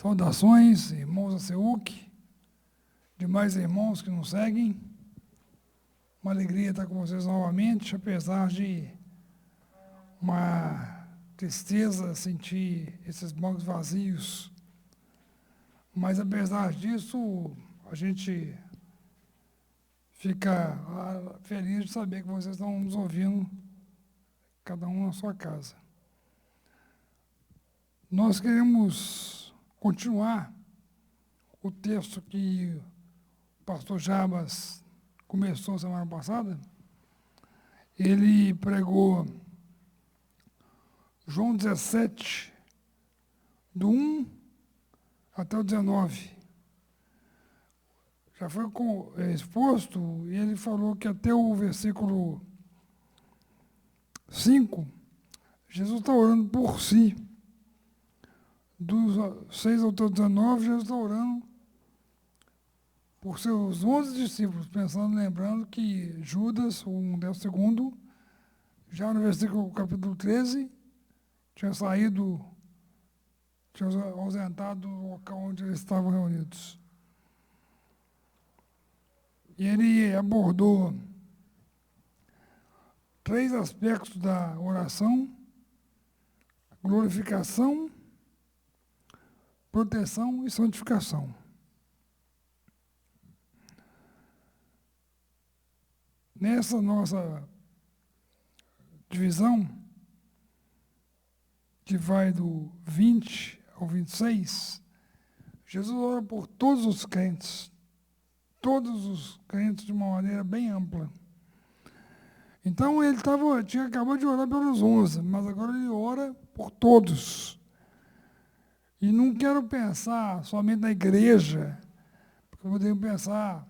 Saudações, irmãos da CEUC, demais irmãos que nos seguem. Uma alegria estar com vocês novamente, apesar de uma tristeza sentir esses bancos vazios. Mas, apesar disso, a gente fica feliz de saber que vocês estão nos ouvindo, cada um na sua casa. Nós queremos continuar o texto que o pastor Jabas começou semana passada. Ele pregou João 17, do 1 até o 19. Já foi exposto, e ele falou que até o versículo 5, Jesus está orando por si. Dos 6 ao 19, Jesus está orando por seus 11 discípulos, lembrando que Judas, um del segundo, já no versículo capítulo 13, tinha saído, tinha ausentado do local onde eles estavam reunidos. E ele abordou 3 aspectos da oração: glorificação, proteção e santificação. Nessa nossa divisão, que vai do 20 ao 26, Jesus ora por todos os crentes de uma maneira bem ampla. Então, ele tinha acabado de orar pelos 11, mas agora ele ora por todos. E não quero pensar somente na igreja, porque podemos pensar,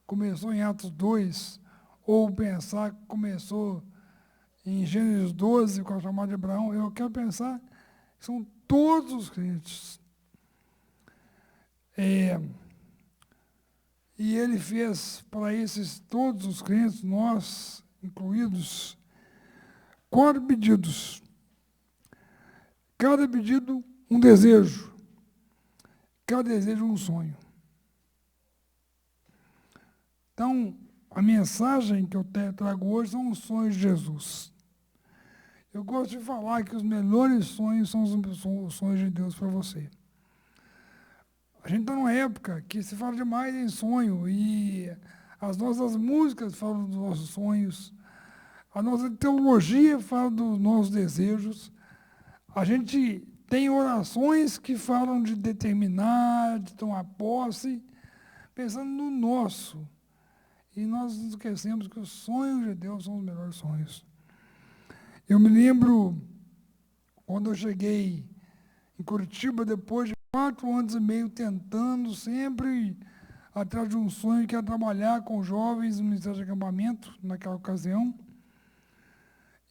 começou em Atos 2, ou pensar que começou em Gênesis 12, com a chamada de Abraão. Eu quero pensar que são todos os crentes. E ele fez para esses todos os crentes, nós incluídos, 4 pedidos. Cada pedido um desejo, cada desejo um sonho. Então, a mensagem que eu trago hoje são os sonhos de Jesus. Eu gosto de falar que os melhores sonhos são os sonhos de Deus para você. A gente está numa época que se fala demais em sonho, e as nossas músicas falam dos nossos sonhos, a nossa teologia fala dos nossos desejos, a gente tem orações que falam de determinar, de tomar posse, pensando no nosso. E nós nos esquecemos que os sonhos de Deus são os melhores sonhos. Eu me lembro, quando eu cheguei em Curitiba, depois de 4 anos e meio tentando, sempre atrás de um sonho, que era trabalhar com jovens no Ministério de Acampamento, naquela ocasião.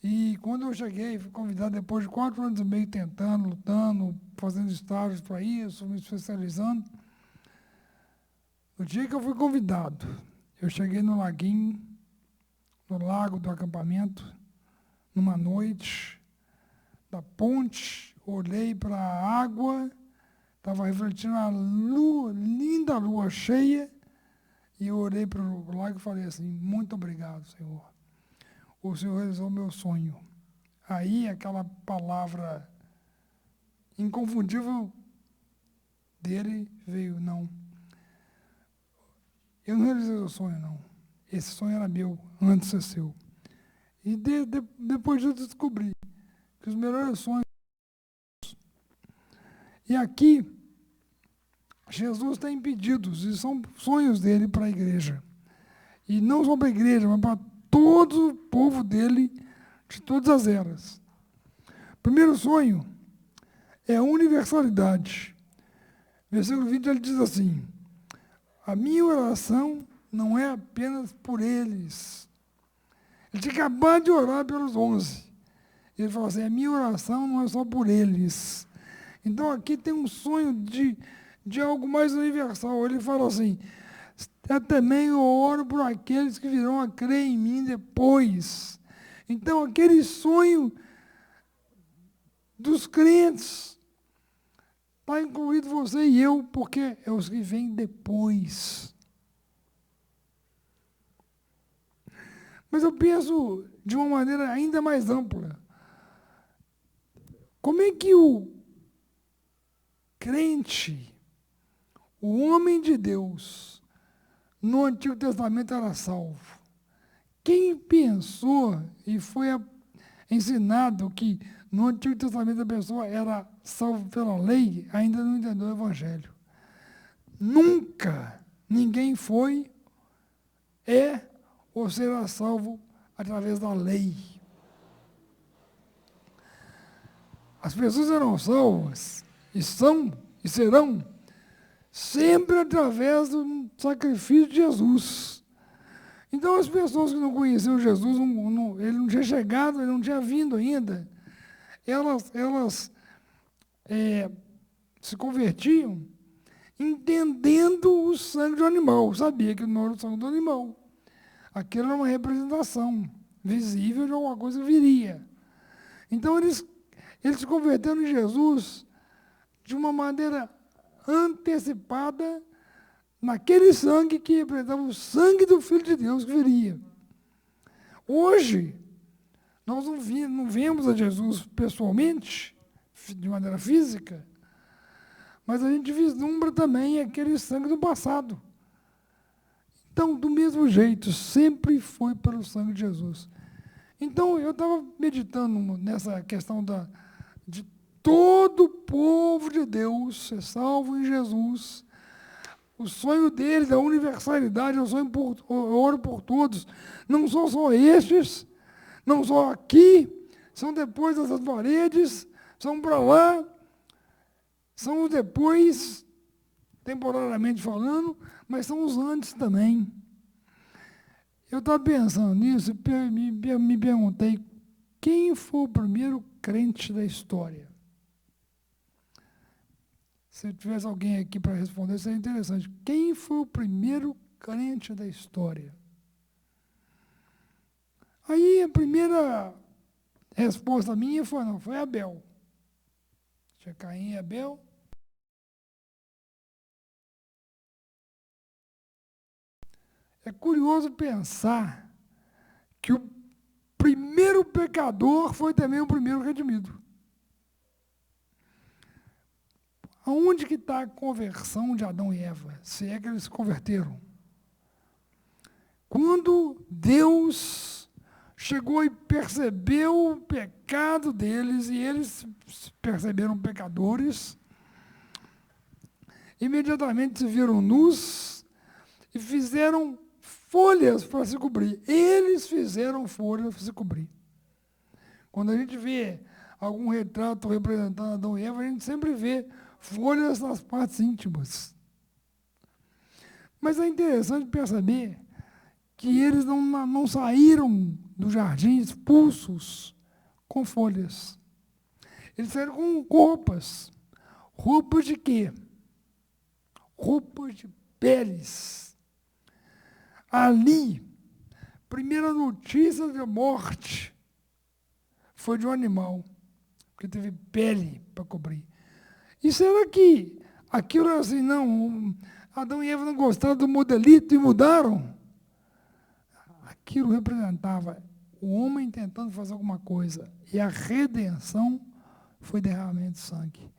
E quando eu cheguei, fui convidado depois de 4 anos e meio tentando, lutando, fazendo estágios para isso, me especializando. No dia que eu fui convidado, eu cheguei no laguinho, no lago do acampamento, numa noite, da ponte, olhei para a água, estava refletindo a lua, linda lua cheia, e eu olhei para o lago e falei assim: muito obrigado, Senhor. O Senhor realizou o meu sonho. Aí aquela palavra inconfundível dele veio: não. Eu não realizei o sonho, não. Esse sonho era meu, antes de ser seu. E depois disso eu descobri que os melhores sonhos... E aqui, Jesus tem pedidos, e são sonhos dele para a igreja. E não só para a igreja, mas para todo o povo dele, de todas as eras. Primeiro sonho é a universalidade. Versículo 20, ele diz assim: a minha oração não é apenas por eles. Ele tinha acabado de orar pelos 11. Ele falou assim: a minha oração não é só por eles. Então aqui tem um sonho de algo mais universal. Ele fala assim: também eu oro por aqueles que virão a crer em mim depois. Então aquele sonho dos crentes está incluído você e eu, porque é os que vêm depois. Mas eu penso de uma maneira ainda mais ampla. Como é que o crente, o homem de Deus, no Antigo Testamento era salvo? Quem pensou e foi ensinado que no Antigo Testamento a pessoa era salva pela lei, ainda não entendeu o Evangelho. Nunca ninguém foi, é ou será salvo através da lei. As pessoas eram salvas, e são, e serão, sempre através do sacrifício de Jesus. Então, as pessoas que não conheciam Jesus, ele não tinha chegado, ele não tinha vindo ainda, elas se convertiam entendendo o sangue do animal. Sabia que não era o sangue do animal. Aquilo era uma representação visível de alguma coisa que viria. Então, eles se converteram em Jesus de uma maneira antecipada naquele sangue que representava o sangue do Filho de Deus que viria. Hoje, nós não vemos a Jesus pessoalmente, de maneira física, mas a gente vislumbra também aquele sangue do passado. Então, do mesmo jeito, sempre foi pelo sangue de Jesus. Então, eu estava meditando nessa questão de todo o povo de Deus ser salvo em Jesus. O sonho dele, da universalidade, eu oro por todos. Não são só estes, não só aqui, são depois dessas paredes, são para lá, são os depois, temporariamente falando, mas são os antes também. Eu estava pensando nisso e me perguntei, quem foi o primeiro crente da história? Se tivesse alguém aqui para responder, seria interessante. Quem foi o primeiro crente da história? Aí a primeira resposta minha foi Abel. Tinha Caim e Abel. É curioso pensar que o primeiro pecador foi também o primeiro redimido. Aonde que está a conversão de Adão e Eva? Se é que eles se converteram. Quando Deus chegou e percebeu o pecado deles, e eles se perceberam pecadores, imediatamente se viram nus e fizeram folhas para se cobrir. Eles fizeram folhas para se cobrir. Quando a gente vê algum retrato representando Adão e Eva, a gente sempre vê folhas nas partes íntimas. Mas é interessante perceber que eles não saíram do jardim expulsos com folhas. Eles saíram com roupas. Roupas de quê? Roupas de peles. Ali, primeira notícia de morte foi de um animal, porque teve pele para cobrir. E será que aquilo era assim, não, Adão e Eva não gostaram do modelito e mudaram? Aquilo representava o homem tentando fazer alguma coisa, e a redenção foi derramamento de sangue.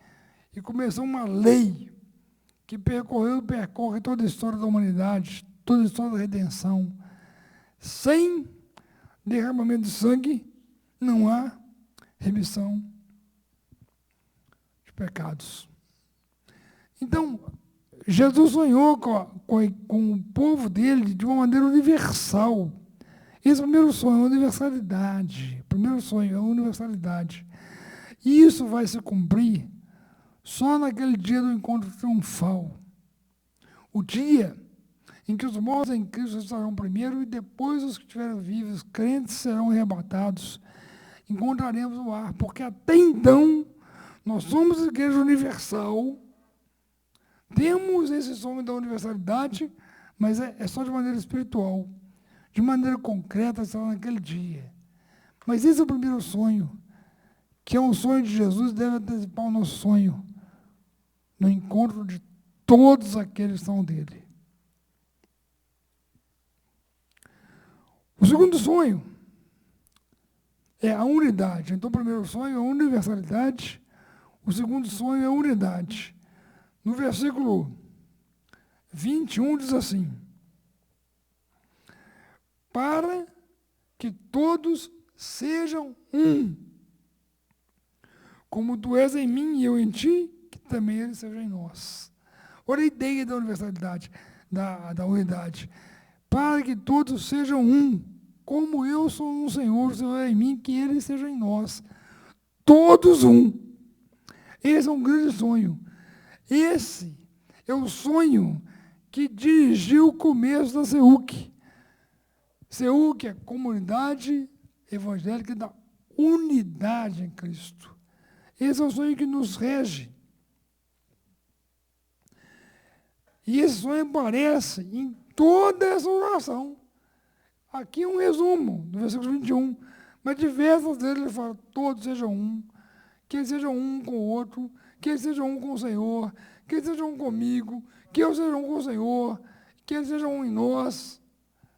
E começou uma lei que percorre toda a história da humanidade, toda a história da redenção. Sem derramamento de sangue, não há remissão de pecados. Então, Jesus sonhou com o povo dele de uma maneira universal. Esse primeiro sonho é a universalidade. O primeiro sonho é a universalidade. E isso vai se cumprir só naquele dia do encontro triunfal. O dia em que os mortos em Cristo estarão primeiro e depois os que estiverem vivos, crentes, serão arrebatados. Encontraremos o ar, porque até então nós somos igreja universal, temos esse sonho da universalidade, mas é só de maneira espiritual. De maneira concreta, será naquele dia. Mas esse é o primeiro sonho, que é um sonho de Jesus, deve antecipar o nosso sonho no encontro de todos aqueles que são dele. O segundo sonho é a unidade. Então, o primeiro sonho é a universalidade, o segundo sonho é a unidade. No versículo 21 diz assim: para que todos sejam um, como tu és em mim e eu em ti, que também ele seja em nós. Olha a ideia da universalidade, da unidade. Para que todos sejam um, como eu sou no Senhor, o Senhor é em mim, que ele seja em nós. Todos um. Esse é um grande sonho. Esse é o sonho que dirigiu o começo da CEUC. CEUC é a comunidade evangélica da unidade em Cristo. Esse é o sonho que nos rege. E esse sonho aparece em toda essa oração. Aqui é um resumo do versículo 21. Mas diversas vezes ele fala: todos sejam um, que eles sejam um com o outro, que eles sejam um com o Senhor, que eles sejam um comigo, que eu seja um com o Senhor, que eles sejam um em nós.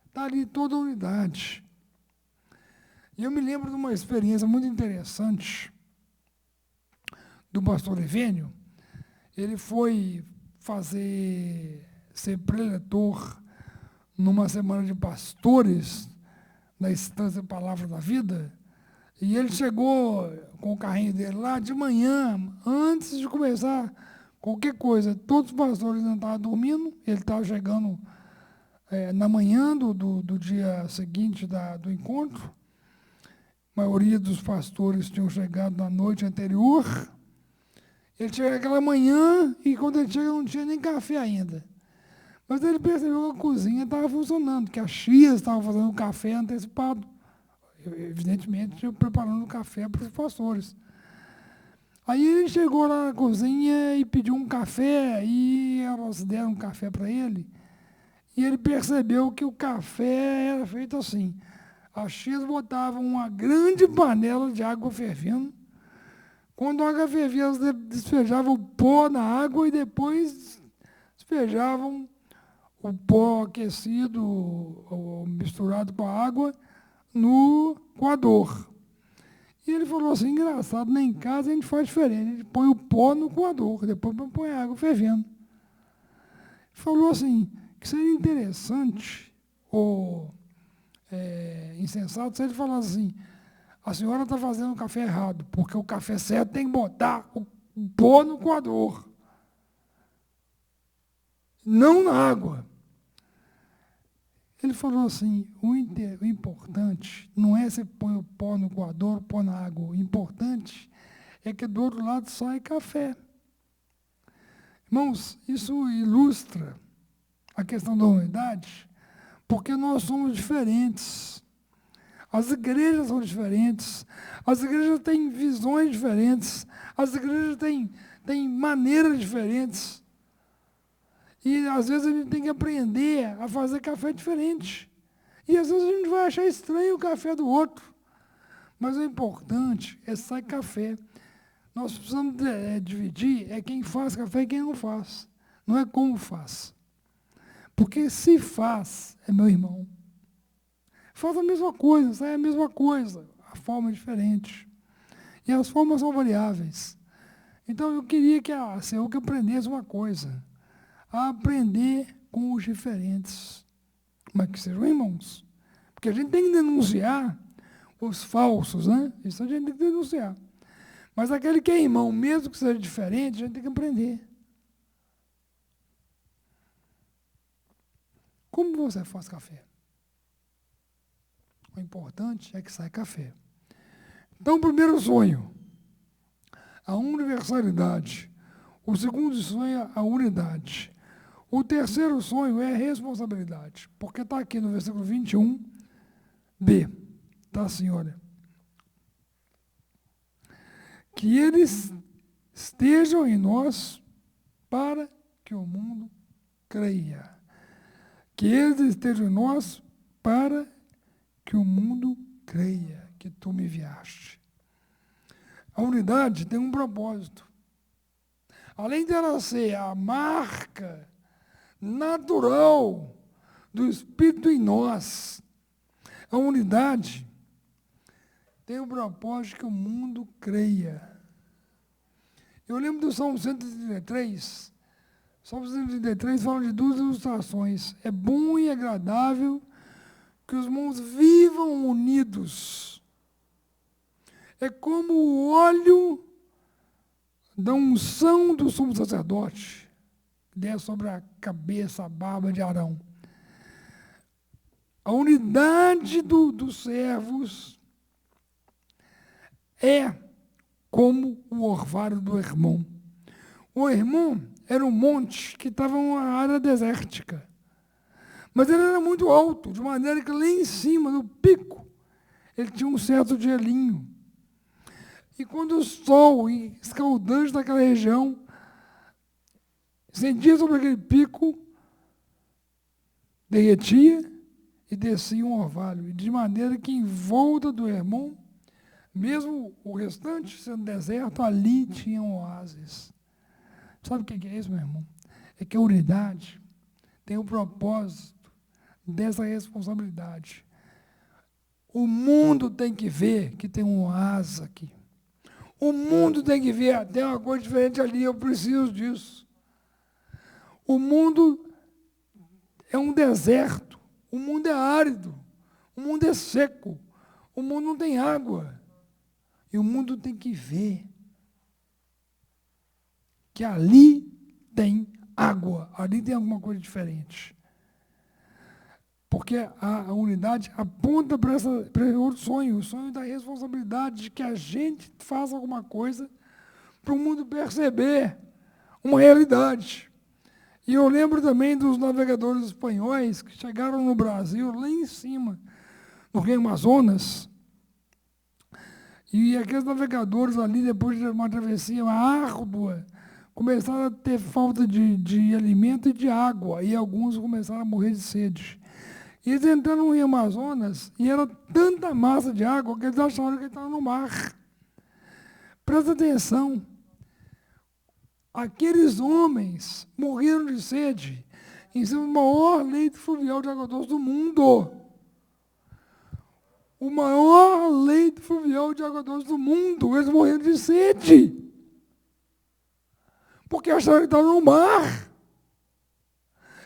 Está ali toda a unidade. E eu me lembro de uma experiência muito interessante do pastor Evênio. Ele foi ser preletor numa semana de pastores da Estância Palavra da Vida, e ele chegou com o carrinho dele lá de manhã, antes de começar qualquer coisa. Todos os pastores ainda estavam dormindo, ele estava chegando na manhã do dia seguinte do encontro. A maioria dos pastores tinham chegado na noite anterior. Ele chega aquela manhã e quando ele chega não tinha nem café ainda. Mas ele percebeu que a cozinha estava funcionando, que as tias estavam fazendo café antecipado. Evidentemente, preparando o café para os pastores. Aí ele chegou lá na cozinha e pediu um café, e elas deram um café para ele. E ele percebeu que o café era feito assim. As tias botavam uma grande panela de água fervendo. Quando a água fervia, elas despejavam o pó na água e depois despejavam o pó aquecido ou misturado com a água no coador. E ele falou assim: engraçado, nem em casa a gente faz diferente, a gente põe o pó no coador, depois põe a água fervendo. Falou assim, que seria interessante ou insensato se ele falasse assim: a senhora está fazendo o café errado, porque o café certo tem que botar o pó no coador, não na água. Ele falou assim: o importante não é se põe o pó no coador, o pó na água. O importante é que do outro lado sai café. Irmãos, isso ilustra a questão da unidade, porque nós somos diferentes. As igrejas são diferentes, as igrejas têm visões diferentes, as igrejas têm maneiras diferentes. E, às vezes, a gente tem que aprender a fazer café diferente. E, às vezes, a gente vai achar estranho o café do outro. Mas o importante é sair café. Nós precisamos dividir quem faz café e quem não faz. Não é como faz. Porque se faz, é meu irmão. Faz a mesma coisa, sai a mesma coisa. A forma é diferente. E as formas são variáveis. Então, eu queria que a CEUC aprendesse uma coisa: a aprender com os diferentes, mas que sejam irmãos. Porque a gente tem que denunciar os falsos, né? Isso a gente tem que denunciar. Mas aquele que é irmão, mesmo que seja diferente, a gente tem que aprender. Como você faz café? O importante é que sai café. Então, o primeiro sonho, a universalidade. O segundo sonho é a unidade. O terceiro sonho é a responsabilidade, porque está aqui no versículo 21b. Está assim, olha. Que eles estejam em nós para que o mundo creia. Que eles estejam em nós para que o mundo creia que tu me enviaste. A unidade tem um propósito. além dela ser a marca natural do Espírito em nós, a unidade tem o propósito que o mundo creia. Eu lembro do Salmo 133. Salmo 133 fala de duas ilustrações. É bom e agradável que os irmãos vivam unidos. É como o óleo da unção do sumo sacerdote, que desce sobre a cabeça, a barba de Arão. A unidade dos servos é como o orvalho do Hermon. O Hermon era um monte que estava em uma área desértica. Mas ele era muito alto, de maneira que lá em cima, no pico, ele tinha um certo gelinho. E quando o sol escaldante daquela região acendia sobre aquele pico, derretia e descia um orvalho. De maneira que em volta do Hermon, mesmo o restante sendo deserto, ali tinha um oásis. Sabe o que é isso, meu irmão? É que a unidade tem o propósito dessa responsabilidade. O mundo tem que ver que tem um oásis aqui. O mundo tem que ver, tem uma coisa diferente ali, eu preciso disso. O mundo é um deserto, o mundo é árido, o mundo é seco, o mundo não tem água. E o mundo tem que ver que ali tem água, ali tem alguma coisa diferente. Porque a unidade aponta para outro sonho, o sonho da responsabilidade de que a gente faça alguma coisa para o mundo perceber uma realidade. E eu lembro também dos navegadores espanhóis que chegaram no Brasil, lá em cima, no Rio Amazonas, e aqueles navegadores ali, depois de uma travessia árdua, começaram a ter falta de alimento e de água, e alguns começaram a morrer de sede. E eles entraram no Rio Amazonas, e era tanta massa de água que eles acharam que estavam no mar. Presta atenção. Aqueles homens morreram de sede em cima do maior leito fluvial de água doce do mundo. O maior leito fluvial de água doce do mundo, eles morreram de sede. Porque acharam que estavam no mar.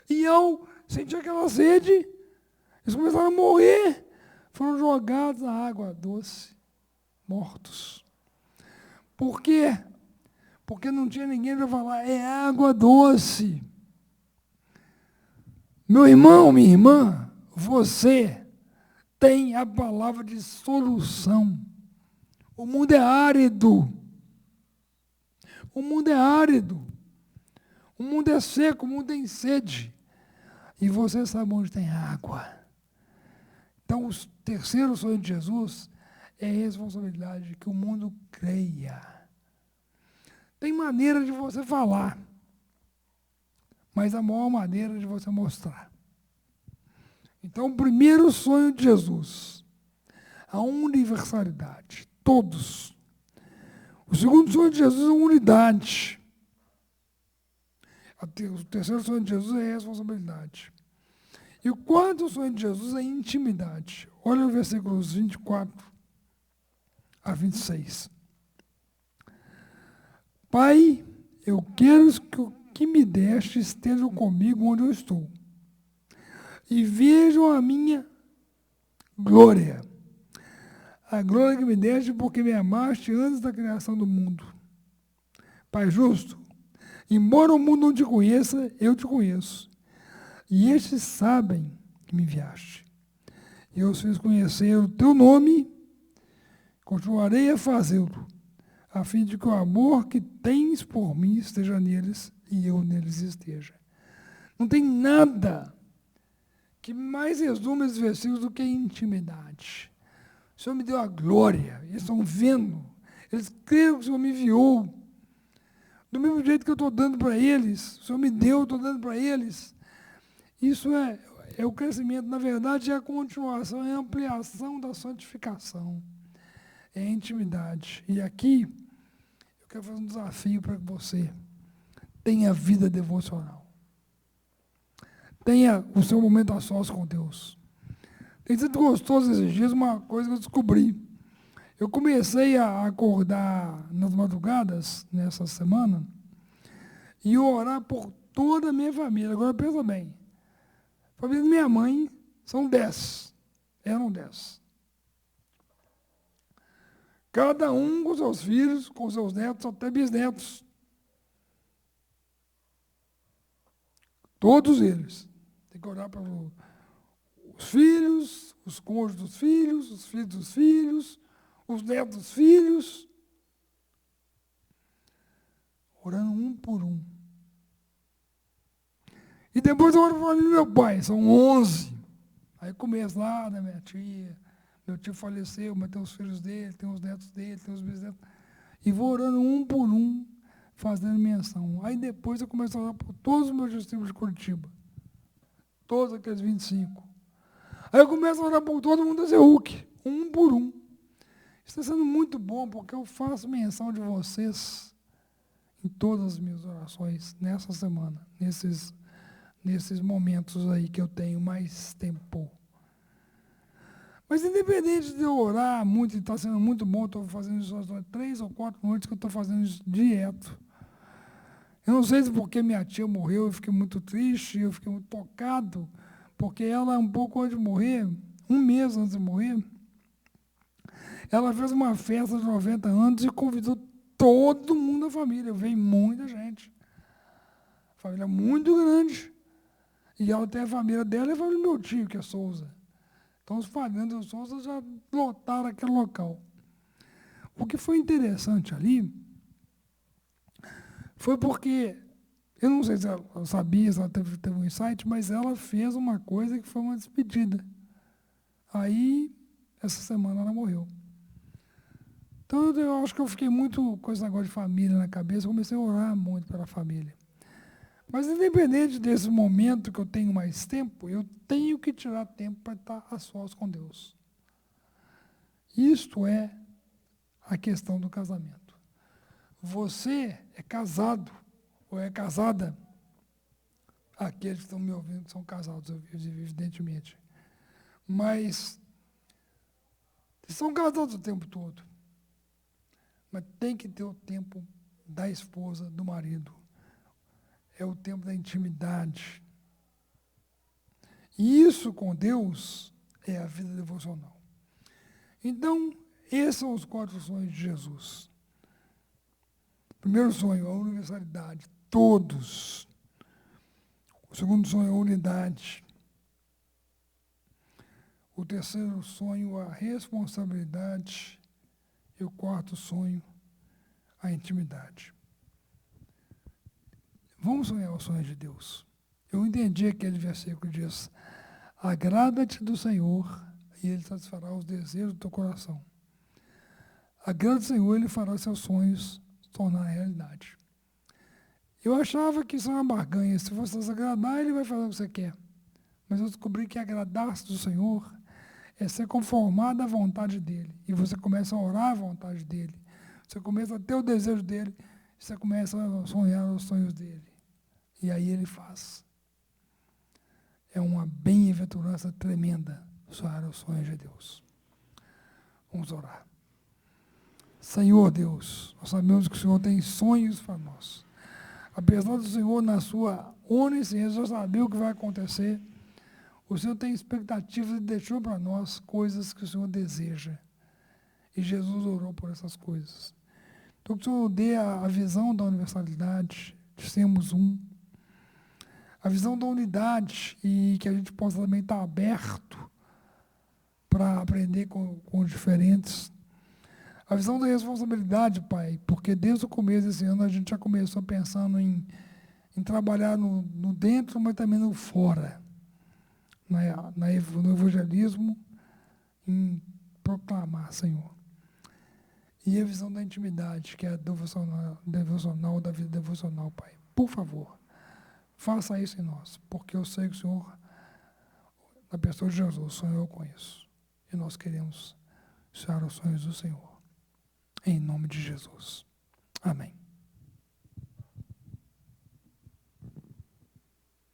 E ao sentir aquela sede, eles começaram a morrer. Foram jogados na água doce, mortos. Por quê? Porque não tinha ninguém para falar, é água doce. Meu irmão, minha irmã, você tem a palavra de solução. O mundo é árido. O mundo é árido. O mundo é seco, o mundo tem sede. E você sabe onde tem água. Então, o terceiro sonho de Jesus é a responsabilidade de que o mundo creia. Tem maneira de você falar, mas a maior maneira de você mostrar. Então, o primeiro sonho de Jesus, a universalidade, todos. O segundo sonho de Jesus é a unidade. O terceiro sonho de Jesus é a responsabilidade. E o quarto sonho de Jesus é a intimidade. Olha o versículos 24 a 26. Pai, eu quero que o que me deste esteja comigo onde eu estou. E vejam a minha glória. A glória que me deste porque me amaste antes da criação do mundo. Pai justo, embora o mundo não te conheça, eu te conheço. E estes sabem que me enviaste. Eu os fiz conhecer o teu nome, continuarei a fazê-lo, a fim de que o amor que tens por mim esteja neles e eu neles esteja. Não tem nada que mais resume esses versículos do que a intimidade. O Senhor me deu a glória, eles estão vendo, eles creram que o Senhor me enviou. Do mesmo jeito que eu estou dando para eles, o Senhor me deu, eu estou dando para eles. Isso é o crescimento, na verdade, é a continuação, é a ampliação da santificação. É a intimidade. E aqui, eu quero fazer um desafio para você. tenha vida devocional. Tenha o seu momento a sós com Deus. Tem sido gostoso esses dias uma coisa que eu descobri. Eu comecei a acordar nas madrugadas, nessa semana, e orar por toda a minha família. Agora pensa bem. A família da minha mãe são 10. Eram 10. Cada um com seus filhos, com seus netos, até bisnetos. Todos eles. Tem que orar para os filhos, os cônjuges dos filhos, os filhos dos filhos, os netos dos filhos. Orando um por um. E depois eu oro para meu pai, são 11. Aí começo lá da minha tia, meu tio faleceu, mas tem os filhos dele, tem os netos dele, tem os bisnetos. E vou orando um por um, fazendo menção. Aí depois eu começo a orar por todos os meus discípulos de Curitiba. Todos aqueles 25. Aí eu começo a orar por todo mundo da ZEUC, um por um. Isso está sendo muito bom, porque eu faço menção de vocês em todas as minhas orações, nessa semana, nesses momentos aí que eu tenho mais tempo. Mas independente de eu orar muito, e está sendo muito bom, estou fazendo isso há 3 ou 4 noites que eu estou fazendo isso direto. Eu não sei se porque minha tia morreu, eu fiquei muito triste, eu fiquei muito tocado, porque ela, um pouco antes de morrer, 1 mês antes de morrer, ela fez uma festa de 90 anos e convidou todo mundo da família. Veio muita gente. Família muito grande. E ela tem a família dela e a família do meu tio, que é Souza. Então, os parentes do Souza já lotaram aquele local. O que foi interessante ali foi porque, eu não sei se ela sabia, se ela teve um insight, mas ela fez uma coisa que foi uma despedida. Aí, essa semana, ela morreu. Então, eu acho que eu fiquei muito com esse negócio de família na cabeça, comecei a orar muito pela família. Mas, independente desse momento que eu tenho mais tempo, eu tenho que tirar tempo para estar a sós com Deus. Isto é a questão do casamento. Você é casado ou é casada? Aqueles que estão me ouvindo são casados, evidentemente. Mas são casados o tempo todo. Mas tem que ter o tempo da esposa, do marido. É o tempo da intimidade. E isso com Deus é a vida devocional. Então, esses são os 4 sonhos de Jesus. Primeiro sonho, a universalidade. Todos. O segundo sonho, a unidade. O terceiro sonho, a responsabilidade. E o 4º sonho, a intimidade. Vamos sonhar o sonho de Deus. Eu entendi aquele versículo que diz: agrada-te do Senhor e Ele satisfará os desejos do teu coração. Agrada do Senhor, Ele fará seus sonhos tornar realidade. Eu achava que isso era uma barganha. Se você se agradar, Ele vai fazer o que você quer. Mas eu descobri que agradar-se do Senhor é ser conformado à vontade dEle. E você começa a orar a vontade dEle. Você começa a ter o desejo dEle. Você começa a sonhar os sonhos dEle. E aí Ele faz. É uma bem-aventurança tremenda sonhar os sonhos de Deus. Vamos orar. Senhor Deus, nós sabemos que o Senhor tem sonhos para nós. Apesar do Senhor, na sua onisciência, já saber o que vai acontecer, o Senhor tem expectativas e deixou para nós coisas que o Senhor deseja. E Jesus orou por essas coisas. Então, que o Senhor dê a visão da universalidade, de sermos um, a visão da unidade, e que a gente possa também estar aberto para aprender com os diferentes. A visão da responsabilidade, Pai, porque desde o começo desse ano a gente já começou pensando em trabalhar no dentro, mas também no fora. No evangelismo, em proclamar, Senhor. E a visão da intimidade, que é a devocional da vida devocional, Pai. Por favor, faça isso em nós, porque eu sei que o Senhor, na pessoa de Jesus, o Senhor eu conheço. E nós queremos sonhar os sonhos do Senhor. Em nome de Jesus. Amém.